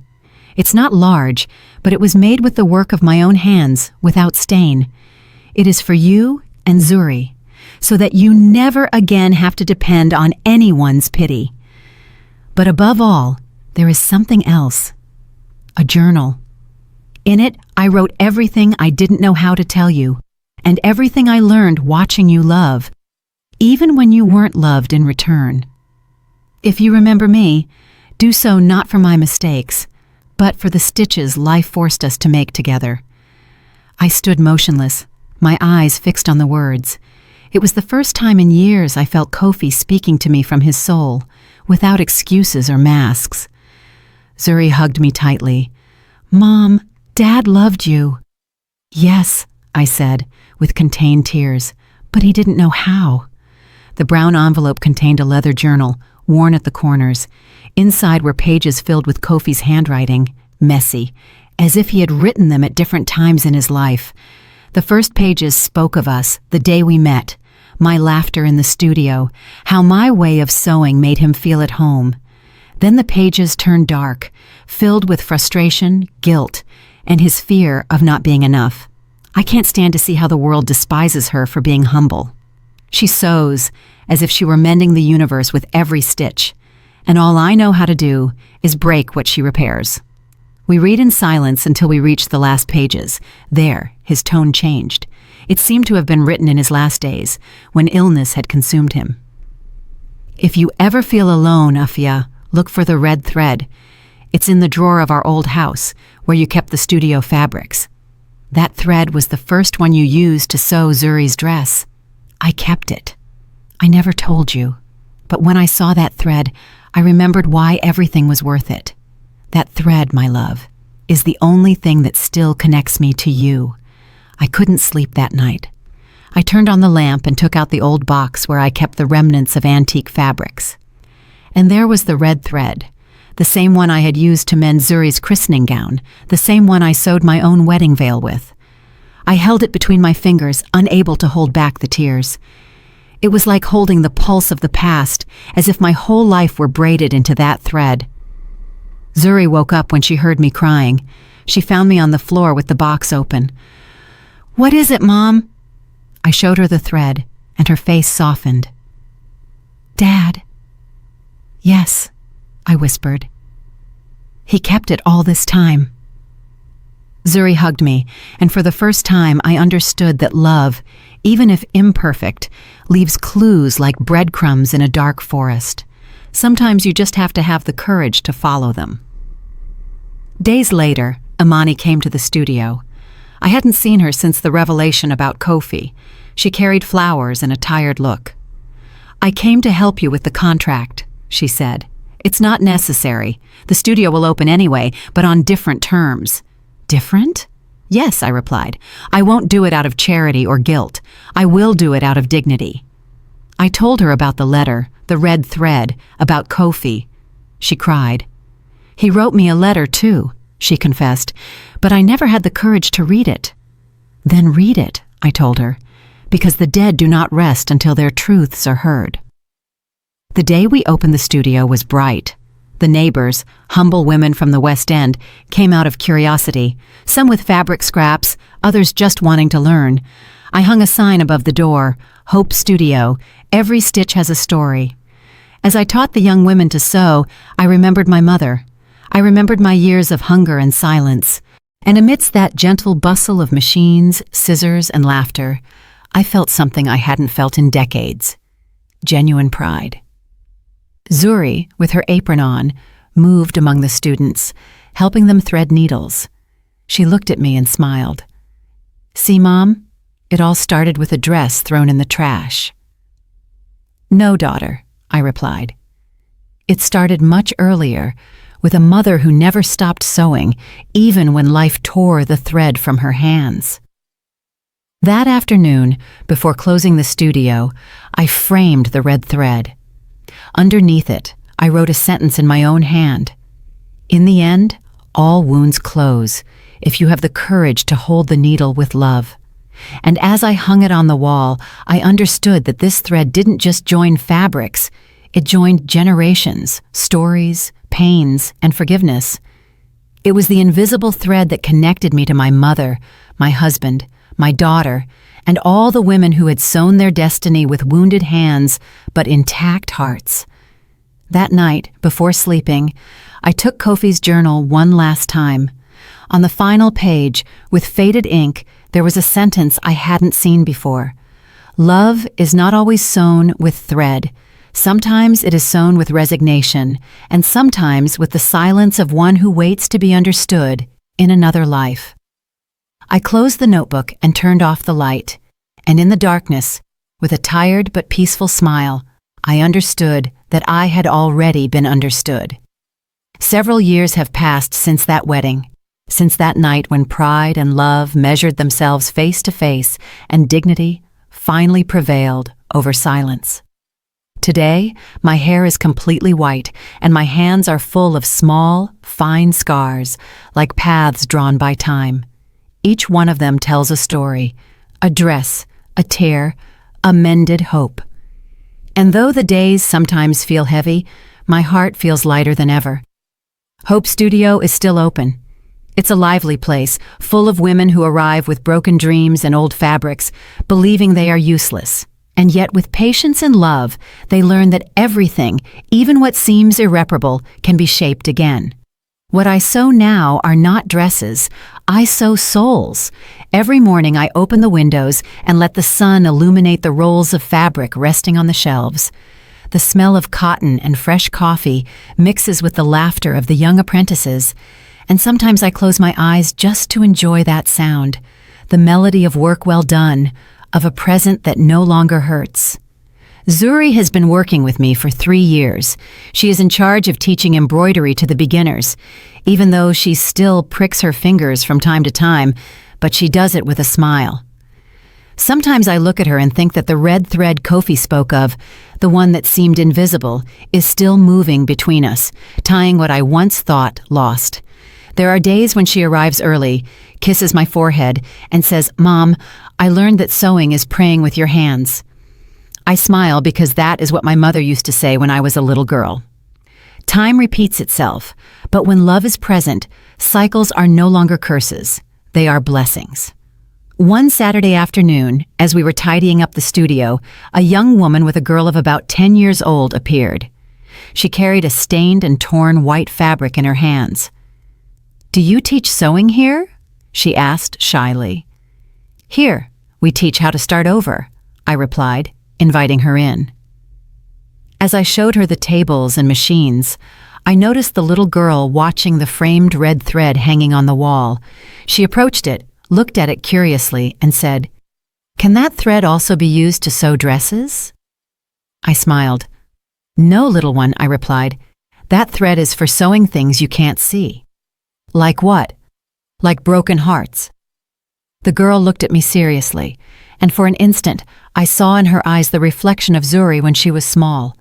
It's not large, but it was made with the work of my own hands, without stain. It is for you and Zuri, so that you never again have to depend on anyone's pity. But above all, there is something else: a journal. In it, I wrote everything I didn't know how to tell you, and everything I learned watching you love, even when you weren't loved in return. If you remember me, do so not for my mistakes, but for the stitches life forced us to make together. I stood motionless, my eyes fixed on the words. It was the first time in years I felt Kofi speaking to me from his soul, without excuses or masks. Zuri hugged me tightly. "Mom, Dad loved you." "Yes," I said, with contained tears, but he didn't know how. The brown envelope contained a leather journal, worn at the corners. Inside were pages filled with Kofi's handwriting, messy, as if he had written them at different times in his life. The first pages spoke of us, the day we met, my laughter in the studio, how my way of sewing made him feel at home. Then the pages turned dark, filled with frustration, guilt, and his fear of not being enough. I can't stand to see how the world despises her for being humble. She sews as if she were mending the universe with every stitch, and all I know how to do is break what she repairs. We read in silence until we reached the last pages. There, his tone changed. It seemed to have been written in his last days, when illness had consumed him. "If you ever feel alone, Afia, look for the red thread. It's in the drawer of our old house, where you kept the studio fabrics. That thread was the first one you used to sew Zuri's dress. I kept it. I never told you, but when I saw that thread, I remembered why everything was worth it. That thread, my love, is the only thing that still connects me to you." I couldn't sleep that night. I turned on the lamp and took out the old box where I kept the remnants of antique fabrics. And there was the red thread, the same one I had used to mend Zuri's christening gown, the same one I sewed my own wedding veil with. I held it between my fingers, unable to hold back the tears. It was like holding the pulse of the past, as if my whole life were braided into that thread. Zuri woke up when she heard me crying. She found me on the floor with the box open. "What is it, Mom?" I showed her the thread, and her face softened. "Dad." "Yes," I whispered. "He kept it all this time." Zuri hugged me, and for the first time I understood that love, even if imperfect, leaves clues like breadcrumbs in a dark forest. Sometimes you just have to have the courage to follow them. Days later, Imani came to the studio. I hadn't seen her since the revelation about Kofi. She carried flowers and a tired look. "I came to help you with the contract," she said. "It's not necessary. The studio will open anyway, but on different terms." "Different?" "Yes," I replied. "I won't do it out of charity or guilt. I will do it out of dignity." I told her about the letter, the red thread, about Kofi. She cried. "He wrote me a letter too," she confessed, "but I never had the courage to read it." "Then read it," I told her, "because the dead do not rest until their truths are heard." The day we opened the studio was bright. The neighbors, humble women from the West End, came out of curiosity, some with fabric scraps, others just wanting to learn. I hung a sign above the door, "Hope Studio, every stitch has a story." As I taught the young women to sew, I remembered my mother. I remembered my years of hunger and silence, and amidst that gentle bustle of machines, scissors, and laughter, I felt something I hadn't felt in decades: genuine pride. Zuri, with her apron on, moved among the students, helping them thread needles. She looked at me and smiled. "See, Mom? It all started with a dress thrown in the trash." "No, daughter," I replied. "It started much earlier, with a mother who never stopped sewing, even when life tore the thread from her hands." That afternoon, before closing the studio, I framed the red thread. Underneath it, I wrote a sentence in my own hand. "In the end, all wounds close, if you have the courage to hold the needle with love." And as I hung it on the wall, I understood that this thread didn't just join fabrics, it joined generations, stories, pains, and forgiveness. It was the invisible thread that connected me to my mother, my husband, my daughter, and all the women who had sewn their destiny with wounded hands but intact hearts. That night, before sleeping, I took Kofi's journal one last time. On the final page, with faded ink, there was a sentence I hadn't seen before. "Love is not always sewn with thread. Sometimes it is sewn with resignation, and sometimes with the silence of one who waits to be understood in another life." I closed the notebook and turned off the light, and in the darkness, with a tired but peaceful smile, I understood that I had already been understood. Several years have passed since that wedding, since that night when pride and love measured themselves face to face and dignity finally prevailed over silence. Today, my hair is completely white and my hands are full of small, fine scars, like paths drawn by time. Each one of them tells a story, a dress, a tear, a mended hope. And though the days sometimes feel heavy, my heart feels lighter than ever. Hope Studio is still open. It's a lively place, full of women who arrive with broken dreams and old fabrics, believing they are useless. And yet with patience and love, they learn that everything, even what seems irreparable, can be shaped again. What I sew now are not dresses, I sew souls. Every morning I open the windows and let the sun illuminate the rolls of fabric resting on the shelves. The smell of cotton and fresh coffee mixes with the laughter of the young apprentices, and sometimes I close my eyes just to enjoy that sound, the melody of work well done, of a present that no longer hurts. Zuri has been working with me for 3 years. She is in charge of teaching embroidery to the beginners, even though she still pricks her fingers from time to time, but she does it with a smile. Sometimes I look at her and think that the red thread Kofi spoke of, the one that seemed invisible, is still moving between us, tying what I once thought lost. There are days when she arrives early, kisses my forehead, and says, "Mom, I learned that sewing is praying with your hands." I smile because that is what my mother used to say when I was a little girl. Time repeats itself, but when love is present, cycles are no longer curses. They are blessings. One Saturday afternoon, as we were tidying up the studio, a young woman with a girl of about 10 years old appeared. She carried a stained and torn white fabric in her hands. "Do you teach sewing here?" she asked shyly. "Here, we teach how to start over," I replied, inviting her in. As I showed her the tables and machines, I noticed the little girl watching the framed red thread hanging on the wall. She approached it, looked at it curiously, and said, "Can that thread also be used to sew dresses?" I smiled. "No, little one," I replied. "That thread is for sewing things you can't see." "Like what?" "Like broken hearts." The girl looked at me seriously, and for an instant I saw in her eyes the reflection of Zuri when she was small.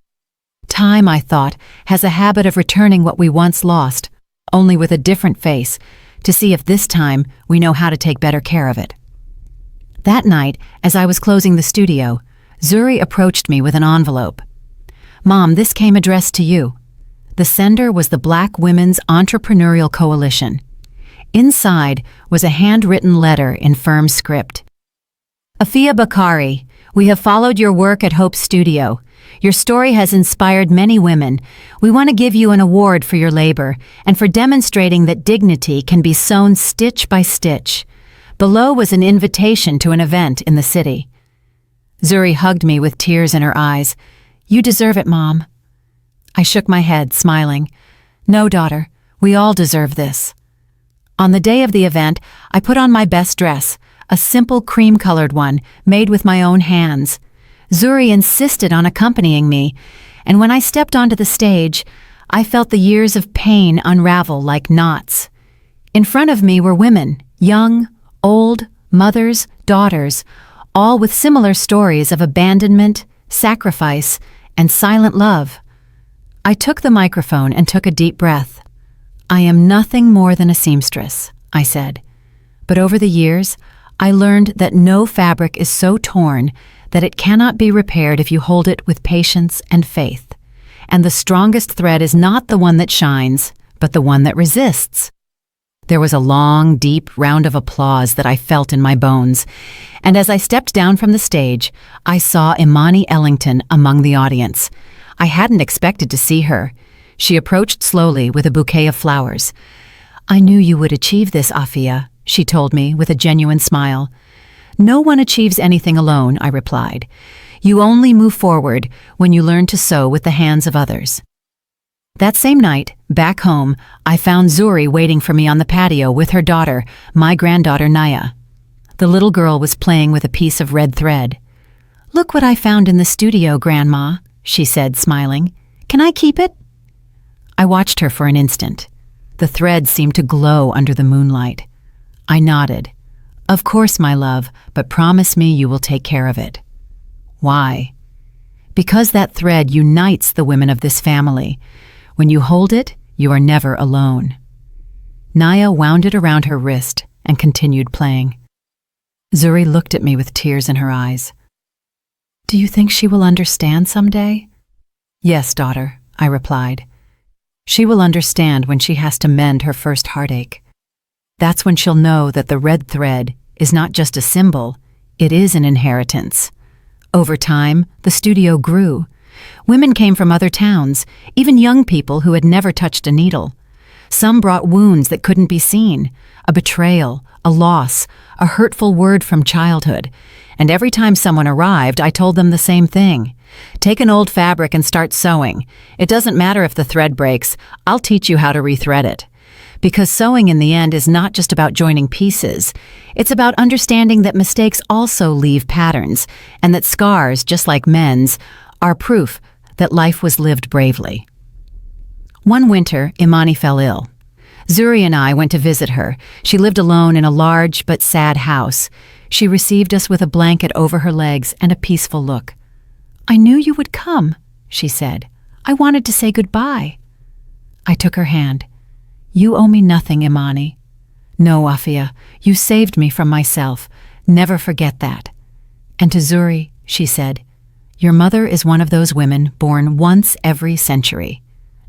Time, I thought, has a habit of returning what we once lost, only with a different face, to see if this time we know how to take better care of it. That night, as I was closing the studio, Zuri approached me with an envelope. "Mom, this came addressed to you." The sender was the Black Women's Entrepreneurial Coalition. Inside was a handwritten letter in firm script. "Afia Bakari, we have followed your work at Hope Studio. Your story has inspired many women. We want to give you an award for your labor and for demonstrating that dignity can be sewn stitch by stitch." Below was an invitation to an event in the city. Zuri hugged me with tears in her eyes. "You deserve it, Mom." I shook my head, smiling. "No, daughter, we all deserve this." On the day of the event, I put on my best dress, a simple cream-colored one made with my own hands. Zuri insisted on accompanying me, and when I stepped onto the stage, I felt the years of pain unravel like knots. In front of me were women, young, old, mothers, daughters, all with similar stories of abandonment, sacrifice, and silent love. I took the microphone and took a deep breath. "I am nothing more than a seamstress," I said. "But over the years, I learned that no fabric is so torn that it cannot be repaired if you hold it with patience and faith. And the strongest thread is not the one that shines, but the one that resists." There was a long, deep round of applause that I felt in my bones, and as I stepped down from the stage, I saw Imani Ellington among the audience. I hadn't expected to see her. She approached slowly with a bouquet of flowers. "I knew you would achieve this, Afia," she told me with a genuine smile. "No one achieves anything alone," I replied. "You only move forward when you learn to sew with the hands of others." That same night, back home, I found Zuri waiting for me on the patio with her daughter, my granddaughter Naya. The little girl was playing with a piece of red thread. "Look what I found in the studio, Grandma," she said, smiling. "Can I keep it?" I watched her for an instant. The thread seemed to glow under the moonlight. I nodded. "Of course, my love, but promise me you will take care of it." "Why?" "Because that thread unites the women of this family. When you hold it, you are never alone." Naya wound it around her wrist and continued playing. Zuri looked at me with tears in her eyes. "Do you think she will understand someday?" "Yes, daughter," I replied. "She will understand when she has to mend her first heartache. That's when she'll know that the red thread is not just a symbol, it is an inheritance." Over time, the studio grew. Women came from other towns, even young people who had never touched a needle. Some brought wounds that couldn't be seen, a betrayal, a loss, a hurtful word from childhood. And every time someone arrived, I told them the same thing. "Take an old fabric and start sewing. It doesn't matter if the thread breaks, I'll teach you how to rethread it." Because sewing in the end is not just about joining pieces. It's about understanding that mistakes also leave patterns, and that scars, just like men's, are proof that life was lived bravely. One winter, Imani fell ill. Zuri and I went to visit her. She lived alone in a large but sad house. She received us with a blanket over her legs and a peaceful look. "I knew you would come," she said. "I wanted to say goodbye." I took her hand. "You owe me nothing, Imani." "No, Afia, you saved me from myself. Never forget that." And to Zuri, she said, "Your mother is one of those women born once every century.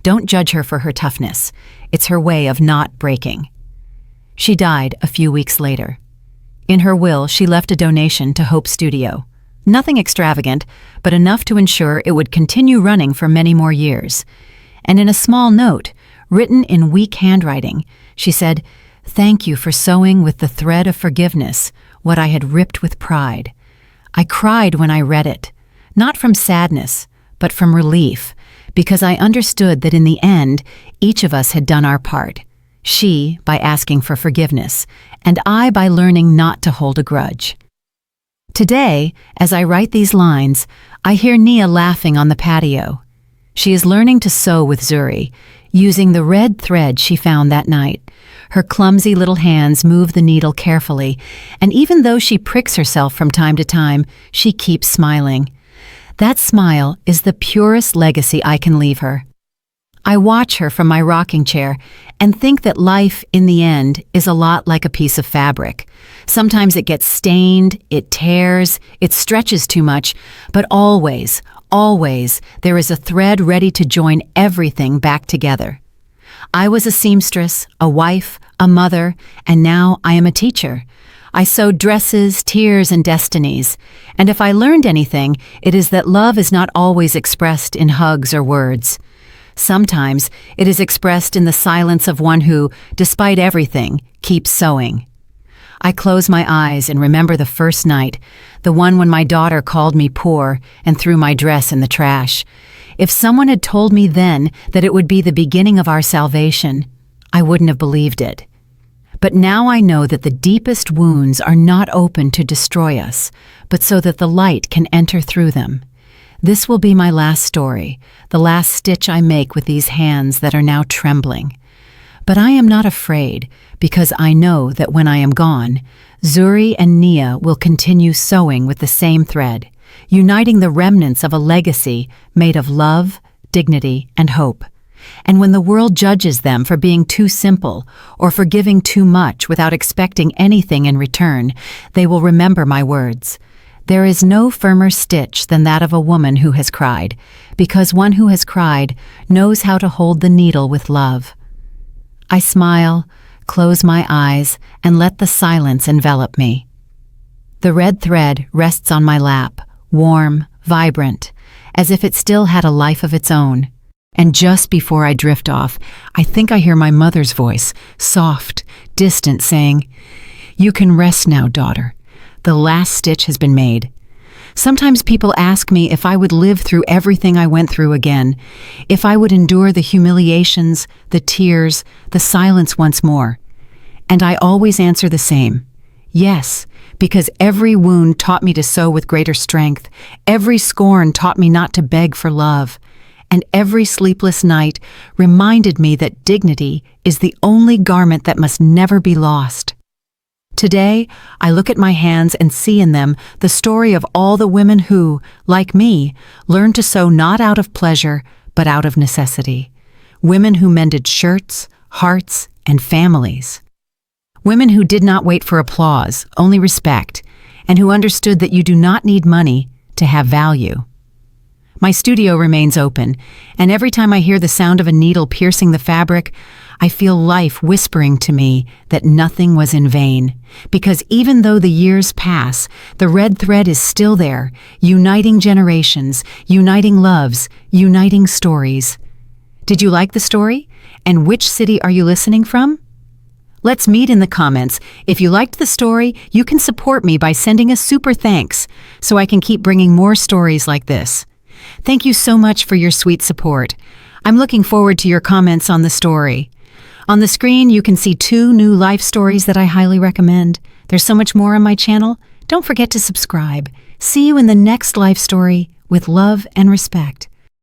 Don't judge her for her toughness. It's her way of not breaking." She died a few weeks later. In her will, she left a donation to Hope Studio. Nothing extravagant, but enough to ensure it would continue running for many more years. And in a small note, written in weak handwriting, she said, "Thank you for sewing with the thread of forgiveness what I had ripped with pride." I cried when I read it, not from sadness, but from relief, because I understood that in the end, each of us had done our part. She by asking for forgiveness, and I by learning not to hold a grudge. Today, as I write these lines, I hear Nia laughing on the patio. She is learning to sew with Zuri, using the red thread she found that night. Her clumsy little hands move the needle carefully, and even though she pricks herself from time to time, she keeps smiling. That smile is the purest legacy I can leave her. I watch her from my rocking chair and think that life, in the end, is a lot like a piece of fabric. Sometimes it gets stained, it tears, it stretches too much, but always, always, there is a thread ready to join everything back together. I was a seamstress, a wife, a mother, and now I am a teacher. I sewed dresses, tears, and destinies. And if I learned anything, it is that love is not always expressed in hugs or words. Sometimes it is expressed in the silence of one who, despite everything, keeps sewing. I close my eyes and remember the first night, the one when my daughter called me poor and threw my dress in the trash. If someone had told me then that it would be the beginning of our salvation, I wouldn't have believed it. But now I know that the deepest wounds are not open to destroy us, but so that the light can enter through them. This will be my last story, the last stitch I make with these hands that are now trembling. But I am not afraid, because I know that when I am gone, Zuri and Nia will continue sewing with the same thread, uniting the remnants of a legacy made of love, dignity, and hope. And when the world judges them for being too simple or for giving too much without expecting anything in return, they will remember my words. There is no firmer stitch than that of a woman who has cried, because one who has cried knows how to hold the needle with love. I smile, close my eyes, and let the silence envelop me. The red thread rests on my lap, warm, vibrant, as if it still had a life of its own. And just before I drift off, I think I hear my mother's voice, soft, distant, saying, "You can rest now, daughter. The last stitch has been made." Sometimes people ask me if I would live through everything I went through again, if I would endure the humiliations, the tears, the silence once more. And I always answer the same. Yes, because every wound taught me to sew with greater strength, every scorn taught me not to beg for love, and every sleepless night reminded me that dignity is the only garment that must never be lost. Today, I look at my hands and see in them the story of all the women who, like me, learned to sew not out of pleasure, but out of necessity. Women who mended shirts, hearts, and families. Women who did not wait for applause, only respect, and who understood that you do not need money to have value. My studio remains open, and every time I hear the sound of a needle piercing the fabric, I feel life whispering to me that nothing was in vain. Because even though the years pass, the red thread is still there, uniting generations, uniting loves, uniting stories. Did you like the story? And which city are you listening from? Let's meet in the comments. If you liked the story, you can support me by sending a super thanks, so I can keep bringing more stories like this. Thank you so much for your sweet support. I'm looking forward to your comments on the story. On the screen, you can see 2 new life stories that I highly recommend. There's so much more on my channel. Don't forget to subscribe. See you in the next life story with love and respect.